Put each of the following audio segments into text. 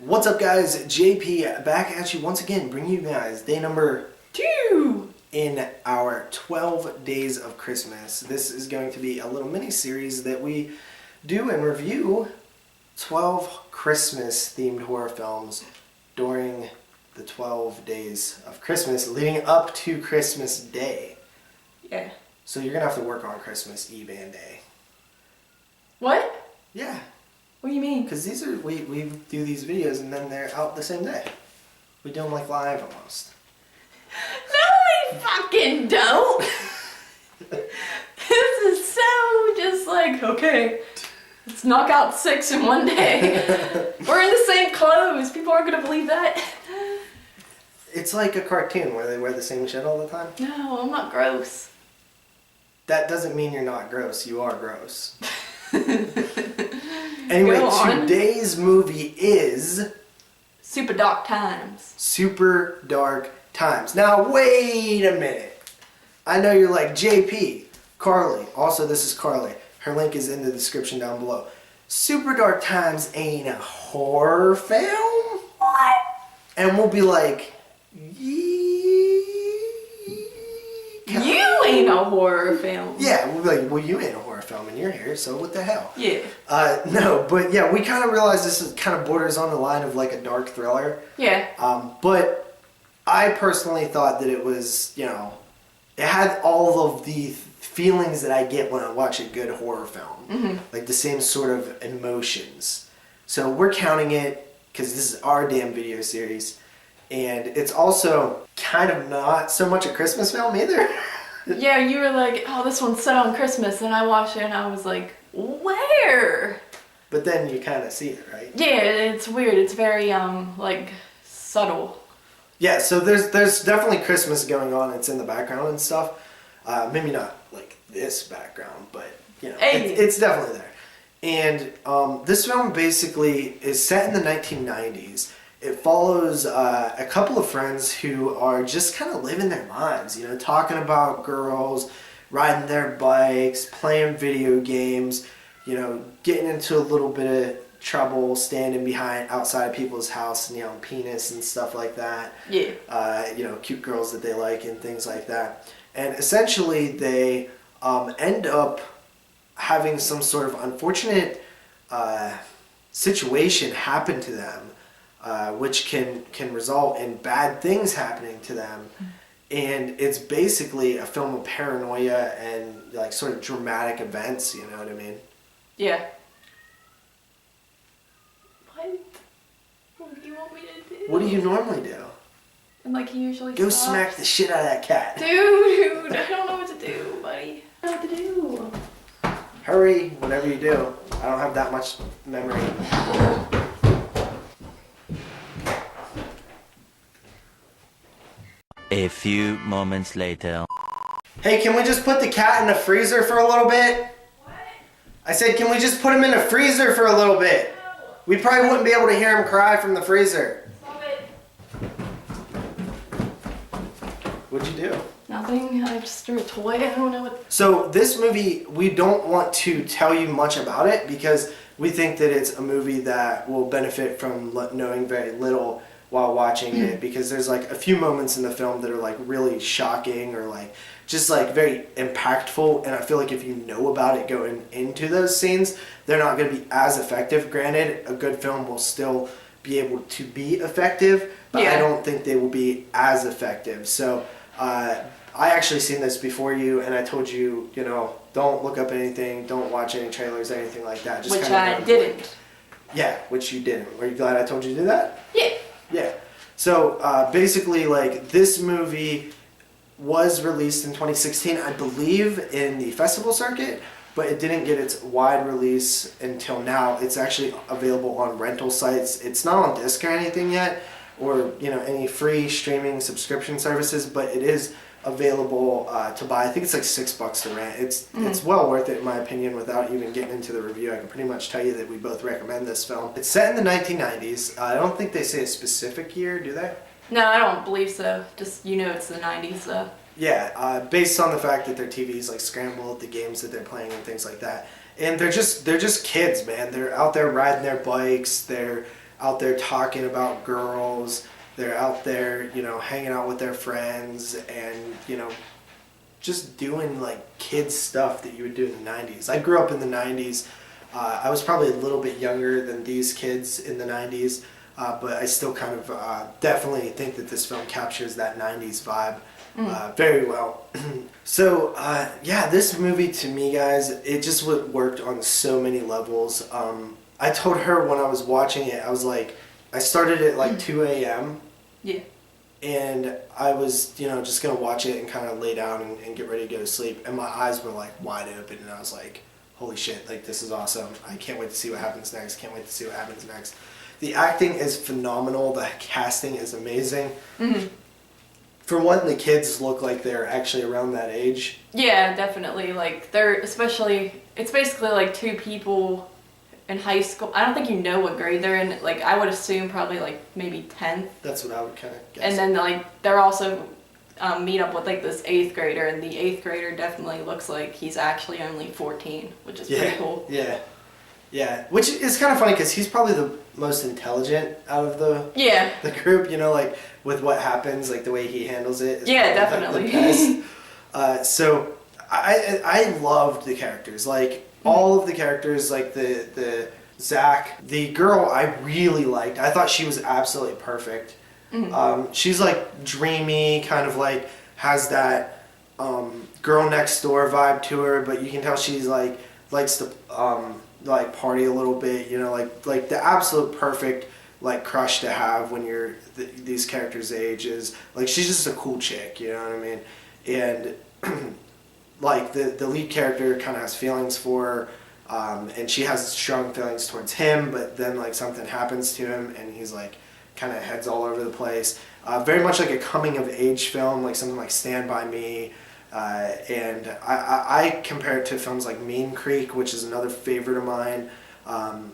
What's up, guys? JP back at you once again, bringing you guys day number 2 in our 12 days of Christmas. This is going to be a little mini series that we do and review 12 Christmas themed horror films during the 12 days of Christmas leading up to Christmas Day. Yeah. So you're gonna have to work on Christmas Eve and Day. What? Yeah. What do you mean? Because we do these videos and then they're out the same day. We do them like live almost. No, we fucking don't. This is so just like, okay, let's knock out 6 in one day. We're in the same clothes. People aren't gonna believe that. It's like a cartoon where they wear the same shit all the time. No, I'm not gross. That doesn't mean you're not gross. You are gross. Anyway, today's movie is Super Dark Times. Super Dark Times. Now, wait a minute. I know you're like, JP, Carly. Also, this is Carly. Her link is in the description down below. Super Dark Times ain't a horror film? What? And we'll be like, You ain't a horror film. yeah, we'll be like, well, you ain't a horror film and you're here, so what the hell? Yeah. No, but yeah, we kind of realized this is kind of borders on the line of like a dark thriller. Yeah. But I personally thought that it was, you know, it had all of the feelings that I get when I watch a good horror film. Mm-hmm. Like the same sort of emotions. So we're counting it because this is our damn video series. And it's also kind of not so much a Christmas film either. Yeah, you were like, oh, this one's set on Christmas, and I watched it and I was like, where? But then you kind of see it, right? Yeah, it's weird. It's very, like, subtle. Yeah, so there's definitely Christmas going on. It's in the background and stuff. Maybe not like this background, but, you know, hey. it's definitely there. And this film basically is set in the 1990s. It follows a couple of friends who are just kind of living their lives, you know, talking about girls, riding their bikes, playing video games, you know, getting into a little bit of trouble, standing behind outside people's house and yelling penis and stuff like that. Yeah. You know, cute girls that they like and things like that. And essentially they end up having some sort of unfortunate situation happen to them. Which can result in bad things happening to them. And it's basically a film of paranoia and like sort of dramatic events, you know what I mean? Yeah. What do you want me to do? What do you normally do? And like he usually Go stops. smack the shit out of that cat. Dude, I don't know what to do, buddy. I don't know what to do. Hurry, whatever you do. I don't have that much memory. A few moments later. Hey, can we just put the cat in the freezer for a little bit? What? I said, can we just put him in the freezer for a little bit? No. We probably wouldn't be able to hear him cry from the freezer. Stop it. What'd you do? Nothing. I just threw a toy. I don't know what. So this movie, we don't want to tell you much about it because we think that it's a movie that will benefit from knowing very little while watching it, because there's like a few moments in the film that are like really shocking or like just like very impactful, and I feel like if you know about it going into those scenes, they're not going to be as effective. Granted, a good film will still be able to be effective, but yeah. I don't think they will be as effective. So I actually seen this before you, and I told you, you know, don't look up anything, don't watch any trailers, anything like that. Just Which kind of I didn't. Yeah, which you didn't. Were you glad I told you to do that? Yeah. Yeah. So basically, like, this movie was released in 2016, I believe, in the festival circuit, but it didn't get its wide release until now. It's actually available on rental sites. It's not on disc or anything yet, or, you know, any free streaming subscription services, but it is available to buy. I think it's like $6 to rent. It's well worth it in my opinion. Without even getting into the review, I can pretty much tell you that we both recommend this film. It's set in the 1990s. I don't think they say a specific year, do they? No, I don't believe so. Just, you know, it's the 90s, so. Yeah, based on the fact that their TVs like scrambled, the games that they're playing and things like that. And they're just kids, man. They're out there riding their bikes. They're out there talking about girls. They're out there, you know, hanging out with their friends and, you know, just doing like kids stuff that you would do in the 90s. I grew up in the 90s. I was probably a little bit younger than these kids in the 90s, but I still kind of definitely think that this film captures that 90s vibe very well. So, yeah, this movie to me, guys, it just worked on so many levels. I told her when I was watching it, I was like, I started at like 2 a.m. Yeah. And I was, you know, just going to watch it and kind of lay down and get ready to go to sleep. And my eyes were like wide open and I was like, holy shit, like this is awesome. I can't wait to see what happens next. Can't wait to see what happens next. The acting is phenomenal. The casting is amazing. Mm-hmm. For one, the kids look like they're actually around that age. Yeah, definitely. Like, they're especially, it's basically like two people in high school. I don't think you know what grade they're in. Like, I would assume probably like maybe 10th. That's what I would kind of guess. And then like they're also meet up with like this 8th grader, and the 8th grader definitely looks like he's actually only 14, which is pretty cool. Yeah. Yeah, which is kind of funny because he's probably the most intelligent out of the group, you know, like with what happens, like the way he handles it. Yeah, definitely. The best. So I loved the characters, like all of the characters, like the Zach, the girl I really liked. I thought she was absolutely perfect. Mm-hmm. She's like dreamy, kind of like has that girl next door vibe to her, but you can tell she's like likes to like party a little bit, you know, like the absolute perfect like crush to have when you're these characters' age is like she's just a cool chick, you know what I mean? And like the lead character kind of has feelings for her, and she has strong feelings towards him, but then like something happens to him and he's like kind of heads all over the place. Very much like a coming of age film, like something like Stand By Me. And I compare it to films like Mean Creek, which is another favorite of mine.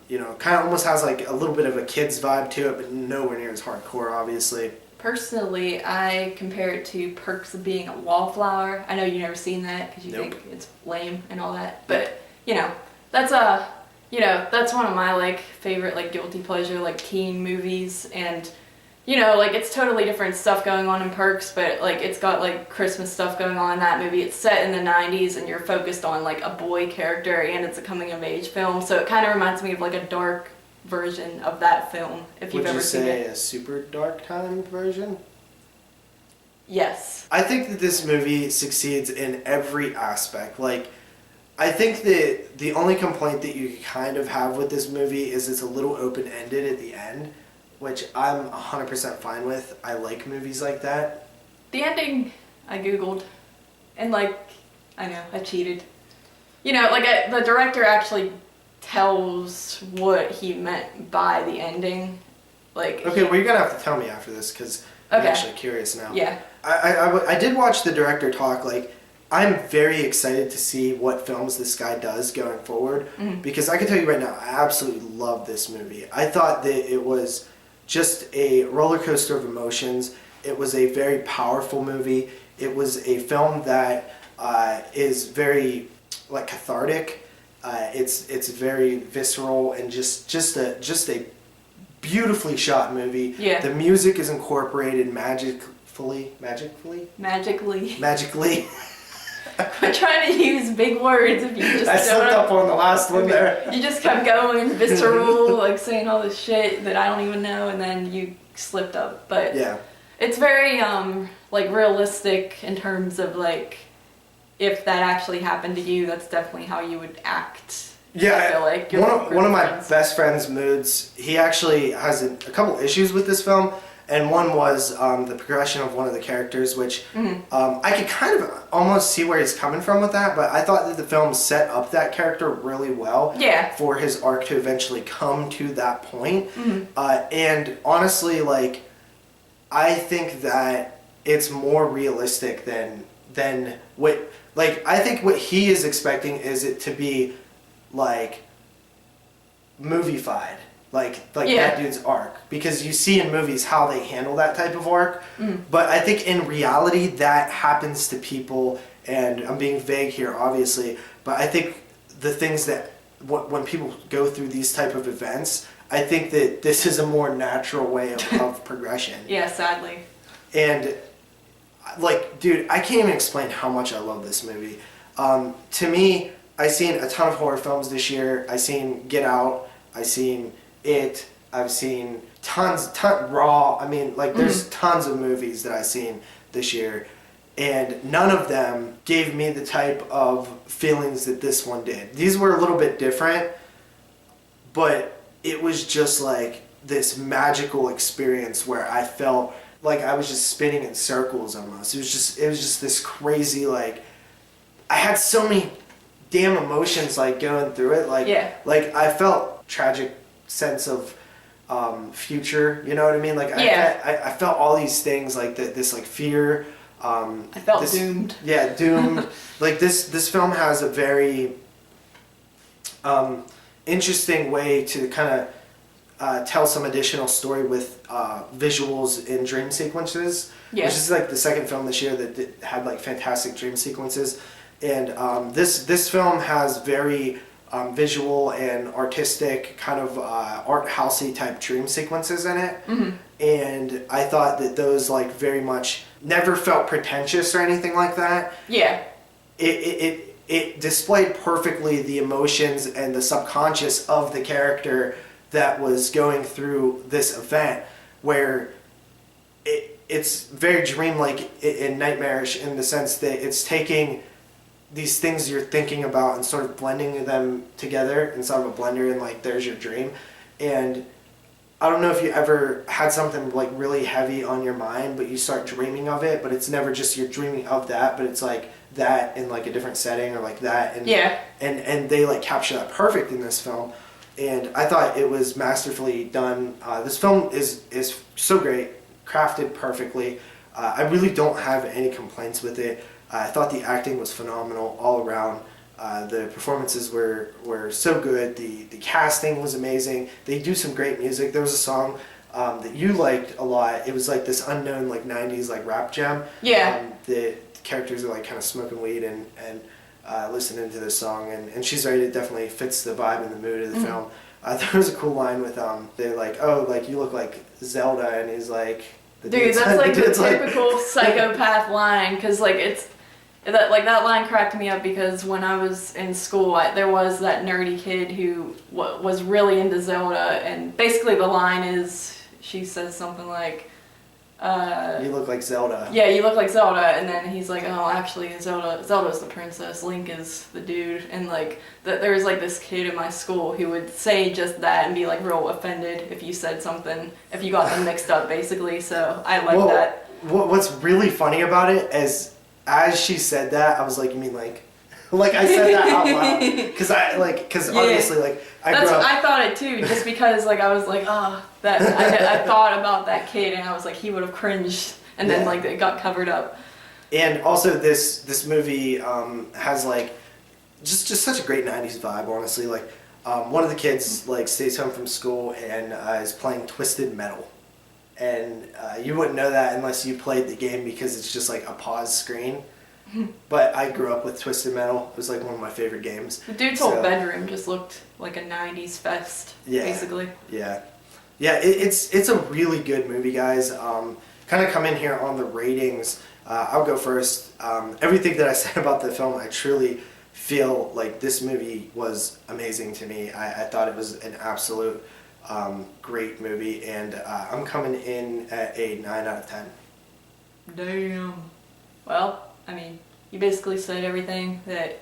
You know, kind of almost has like a little bit of a kid's vibe to it, but nowhere near as hardcore, obviously. Personally, I compare it to Perks of Being a Wallflower. I know you've never seen that because you think it's lame and all that, but you know, that's one of my like favorite like guilty pleasure like teen movies. And you know, like, it's totally different stuff going on in Perks, but, like, it's got, like, Christmas stuff going on in that movie. It's set in the 90s, and you're focused on, like, a boy character, and it's a coming-of-age film. So it kind of reminds me of, like, a dark version of that film, if you've ever seen it. Would you say a super dark time version? Yes. I think that this movie succeeds in every aspect. Like, I think that the only complaint that you kind of have with this movie is it's a little open-ended at the end, which I'm 100% fine with. I like movies like that. The ending, I Googled, and like, I know, I cheated. You know, like, the director actually tells what he meant by the ending. Like, okay, well, you're going to have to tell me after this, because I'm actually curious now. Yeah. I did watch the director talk. Like, I'm very excited to see what films this guy does going forward, because I can tell you right now, I absolutely love this movie. I thought that it was just a roller coaster of emotions. It was a very powerful movie. It was a film that is very like cathartic. It's very visceral and just a beautifully shot movie. Yeah. The music is incorporated magically. I'm trying to use big words if you just I slipped up on the last one there. You just kept going visceral, like saying all this shit that I don't even know, and then you slipped up. But yeah, it's very like realistic in terms of like if that actually happened to you, that's definitely how you would act. Yeah, I feel like one of my best friend's moods, he actually has a couple issues with this film. And one was the progression of one of the characters, which I could kind of almost see where he's coming from with that, but I thought that the film set up that character really well for his arc to eventually come to that point. And honestly, like, I think that it's more realistic than what, like, I think what he is expecting is it to be, like, movie-fied. Like that dude's arc, because you see in movies how they handle that type of arc, but I think in reality that happens to people, and I'm being vague here obviously, but I think the things that when people go through these type of events, I think that this is a more natural way of progression. Yeah, sadly. And like, dude, I can't even explain how much I love this movie. To me, I seen a ton of horror films this year. I seen Get Out. I seen It. I've seen Raw. I mean, like, there's tons of movies that I've seen this year, and none of them gave me the type of feelings that this one did. These were a little bit different, but it was just like this magical experience where I felt like I was just spinning in circles almost. It was just this crazy, like, I had so many damn emotions like going through it. Like, like I felt tragic sense of future, you know what I mean? Like, I felt all these things, like this like fear. I felt doomed. Yeah, doomed. Like this film has a very interesting way to kind of tell some additional story with visuals in dream sequences. Which is like the second film this year that had like fantastic dream sequences. And this film has very visual and artistic kind of art housey type dream sequences in it. And I thought that those like very much never felt pretentious or anything like that. Yeah. It displayed perfectly the emotions and the subconscious of the character that was going through this event, where it's very dreamlike and nightmarish in the sense that it's taking these things you're thinking about and sort of blending them together inside of a blender, and like there's your dream. And I don't know if you ever had something like really heavy on your mind, but you start dreaming of it, but it's never just you're dreaming of that, but it's like that in like a different setting, or like that. And and they like capture that perfect in this film. And I thought it was masterfully done. This film is so great, crafted perfectly. I really don't have any complaints with it. I thought the acting was phenomenal all around. The performances were so good. The casting was amazing. They do some great music. There was a song that you liked a lot. It was like this unknown like 90s like rap gem. The characters are like kind of smoking weed and listening to this song, and She's Right, it definitely fits the vibe and the mood of the film. There was a cool line with they're like, oh, like you look like Zelda, and he's like, dude, that's like the typical psychopath line, because like that line cracked me up, because when I was in school, there was that nerdy kid who was really into Zelda, and basically the line is, she says something like, you look like Zelda. Yeah, you look like Zelda, and then he's like, oh, actually, Zelda's the princess, Link is the dude, and like, there was like this kid in my school who would say just that and be like real offended if you said something, if you got them mixed up, basically, so I like that. What's really funny about it is, as she said that, I was like, you mean like I said that out loud, because obviously like I thought it too, just because like I was like, oh, that I thought about that kid, and I was like, he would have cringed, and then like it got covered up. And also this movie has like just such a great 90s vibe, honestly. Like one of the kids like stays home from school and is playing Twisted Metal. And you wouldn't know that unless you played the game, because it's just like a pause screen. But I grew up with Twisted Metal. It was like one of my favorite games. The dude's whole bedroom just looked like a 90s fest, basically. Yeah. It's a really good movie, guys. Kind of come in here on the ratings. I'll go first. Everything that I said about the film, I truly feel like this movie was amazing to me. I thought it was an absolute great movie, and I'm coming in at a 9 out of 10. Damn. Well, I mean, you basically said everything that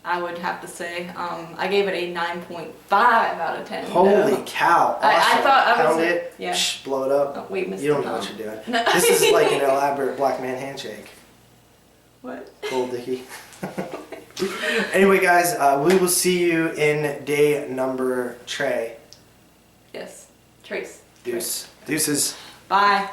I would have to say. I gave it a 9.5 out of 10. Holy cow. Awesome. I thought I was... Pound it, blow it up. Oh, wait, Mr. You don't know what you're doing. No. This is like an elaborate black man handshake. What? Cool, Dickie. Anyway, guys, we will see you in day number Trey. Yes. Trace. Deuces. Bye.